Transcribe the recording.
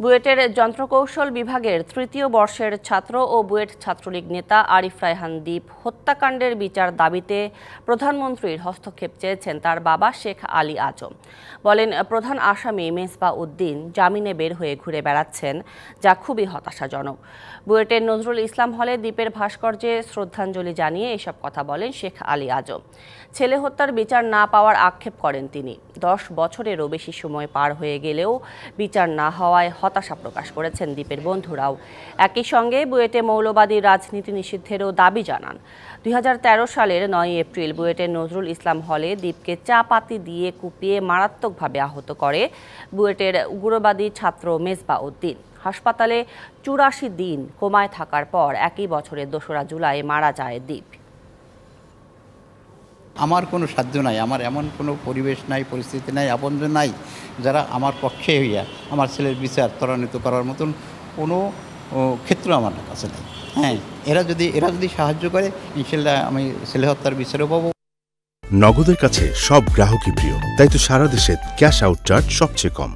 বুয়েটের যন্ত্রকৌশল বিভাগের তৃতীয় বর্ষের ছাত্র ও বুয়েট ছাত্রলীগ নেতা আরিফ রায়হান দীপ হত্যাকাণ্ডের বিচার দাবিতে প্রধানমন্ত্রীর হস্তক্ষেপ চেয়েছেন তার বাবা শেখ আলী আজম। বলেন, প্রধান আসামি মেজবা উদ্দিন জামিনে বের হয়ে ঘুরে বেড়াচ্ছেন, যা খুবই হতাশাজনক। বুয়েটের নজরুল ইসলাম হলে দীপের ভাস্কর্যে শ্রদ্ধাঞ্জলি জানিয়ে এসব কথা বলেন শেখ আলী আজম। ছেলে হত্যার বিচার না পাওয়ার আক্ষেপ করেন তিনি। 10 বছরেরও বেশি সময় পার হয়ে গেলেও বিচার না হওয়ায় হতাশা প্রকাশ করেছেন দীপের বন্ধুরাও। একই সঙ্গে বুয়েটে মৌলবাদী রাজনীতি নিষিদ্ধেরও দাবি জানান। 2013 সালের 9 এপ্রিল বুয়েটের নজরুল ইসলাম হলে দীপকে চা পাতি দিয়ে কুপিয়ে মারাত্মকভাবে আহত করে বুয়েটের উগ্রবাদী ছাত্র মেজবা উদ্দিন। হাসপাতালে 84 দিন কোমায় থাকার পর একই বছরের 2রা জুলাই মারা যায় দীপ। আমার কোনো সাধ্য নাই, আমার এমন কোনো পরিবেশ নাই, পরিস্থিতি নাই, আপনজন নাই যারা আমার পক্ষে হইয়া আমার ছেলের বিচার ত্বরান্বিত করার মতন কোনো ক্ষেত্র আমার কাছে নাই। হ্যাঁ, এরা যদি সাহায্য করে, ইনশাল্লাহ আমি ছেলে হত্যার বিচারও পাবো। নগদের কাছে সব গ্রাহকই প্রিয়, তাই তো সারা দেশে ক্যাশ আউট চার্জ সবচেয়ে কম।